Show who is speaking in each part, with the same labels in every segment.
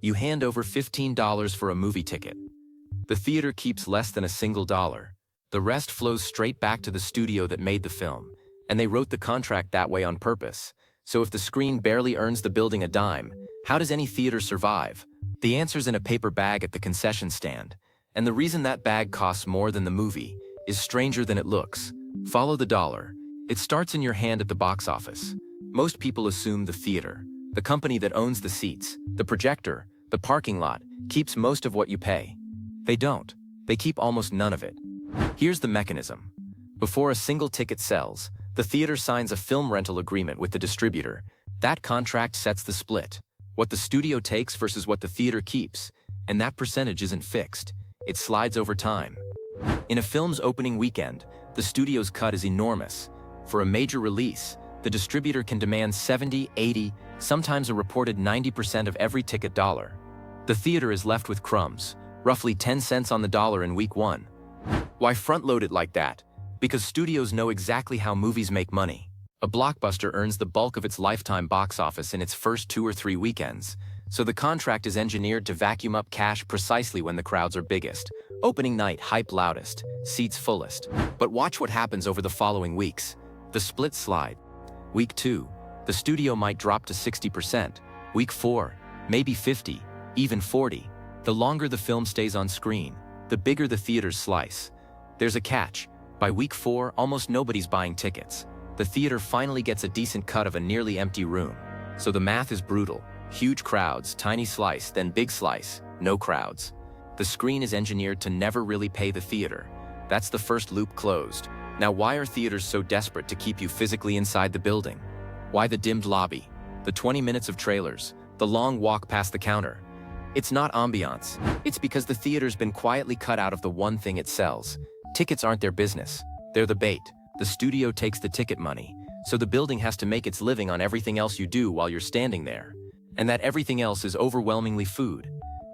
Speaker 1: You hand over $15 for a movie ticket. The theater keeps less than a single dollar. The rest flows straight back to the studio that made the film, and they wrote the contract that way on purpose. So if the screen barely earns the building a dime, how does any theater survive? The answer's in a paper bag at the concession stand. And the reason that bag costs more than the movie is stranger than it looks. Follow the dollar. It starts in your hand at the box office. Most people assume the theater, the company that owns the seats, the projector, the parking lot, keeps most of what you pay. They don't. They keep almost none of it. Here's the mechanism. Before a single ticket sells, the theater signs a film rental agreement with the distributor. That contract sets the split, what the studio takes versus what the theater keeps, and that percentage isn't fixed. It slides over time. In a film's opening weekend, the studio's cut is enormous. For a major release, the distributor can demand 70, 80, sometimes a reported 90% of every ticket dollar. The theater is left with crumbs, roughly 10 cents on the dollar in week one. Why front-load it like that? Because studios know exactly how movies make money. A blockbuster earns the bulk of its lifetime box office in its first 2 or 3 weekends, so the contract is engineered to vacuum up cash precisely when the crowds are biggest. Opening night, hype loudest, seats fullest. But watch what happens over the following weeks. The split slide. Week 2, the studio might drop to 60%. Week 4, maybe 50, even 40. The longer the film stays on screen, the bigger the theater's slice. There's a catch. By week 4, almost nobody's buying tickets. The theater finally gets a decent cut of a nearly empty room. So the math is brutal. Huge crowds, tiny slice, then big slice, no crowds. The screen is engineered to never really pay the theater. That's the first loop closed. Now why are theaters so desperate to keep you physically inside the building? Why the dimmed lobby? The 20 minutes of trailers? The long walk past the counter? It's not ambiance. It's because the theater's been quietly cut out of the one thing it sells. Tickets aren't their business. They're the bait. The studio takes the ticket money, so the building has to make its living on everything else you do while you're standing there. And that everything else is overwhelmingly food.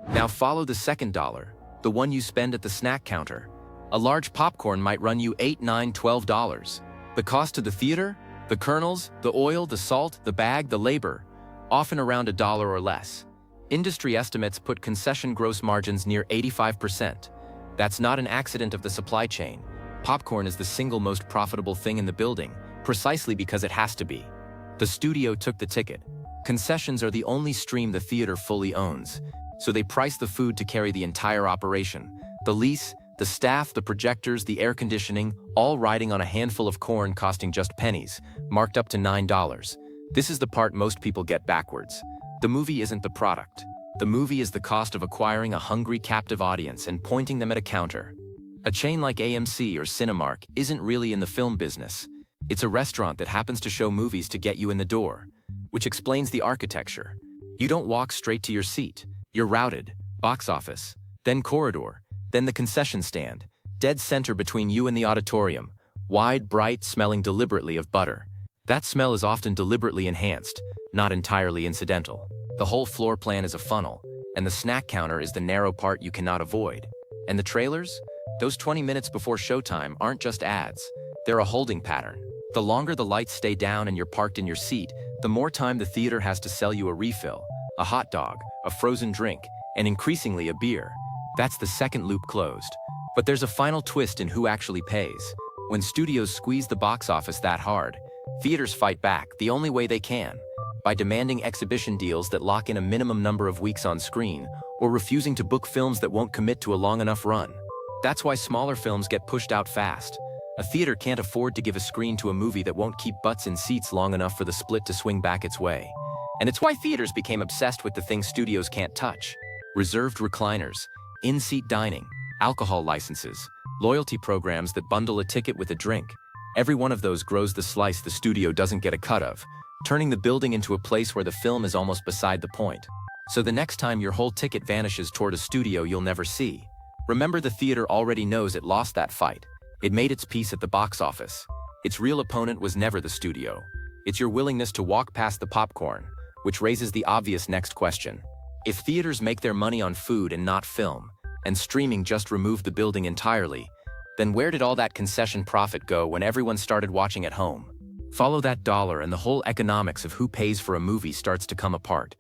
Speaker 1: Now follow the second dollar, the one you spend at the snack counter. A large popcorn might run you $8, $9, $12. The cost to the theater? The kernels, the oil, the salt, the bag, the labor, often around $1 or less. Industry estimates put concession gross margins near 85%. That's not an accident of the supply chain. Popcorn is the single most profitable thing in the building, precisely because it has to be. The studio took the ticket. Concessions are the only stream the theater fully owns, so they price the food to carry the entire operation. The lease, the staff, the projectors, the air conditioning, all riding on a handful of corn costing just pennies, marked up to $9. This is the part most people get backwards. The movie isn't the product. The movie is the cost of acquiring a hungry captive audience and pointing them at a counter. A chain like AMC or Cinemark isn't really in the film business. It's a restaurant that happens to show movies to get you in the door, which explains the architecture. You don't walk straight to your seat. You're routed, box office, then corridor, then the concession stand, dead center between you and the auditorium, wide, bright, smelling deliberately of butter. That smell is often deliberately enhanced, not entirely incidental. The whole floor plan is a funnel, and the snack counter is the narrow part you cannot avoid. And the trailers? Those 20 minutes before showtime aren't just ads. They're a holding pattern. The longer the lights stay down and you're parked in your seat, the more time the theater has to sell you a refill, a hot dog, a frozen drink, and increasingly a beer. That's the second loop closed. But there's a final twist in who actually pays. When studios squeeze the box office that hard, theaters fight back the only way they can, by demanding exhibition deals that lock in a minimum number of weeks on screen, or refusing to book films that won't commit to a long enough run. That's why smaller films get pushed out fast. A theater can't afford to give a screen to a movie that won't keep butts in seats long enough for the split to swing back its way. And it's why theaters became obsessed with the things studios can't touch. Reserved recliners, in-seat dining, alcohol licenses, loyalty programs that bundle a ticket with a drink. Every one of those grows the slice the studio doesn't get a cut of, turning the building into a place where the film is almost beside the point. So the next time your whole ticket vanishes toward a studio you'll never see, remember the theater already knows it lost that fight. It made its peace at the box office. Its real opponent was never the studio. It's your willingness to walk past the popcorn, which raises the obvious next question. If theaters make their money on food and not film, and streaming just removed the building entirely, then where did all that concession profit go when everyone started watching at home? Follow that dollar and the whole economics of who pays for a movie starts to come apart.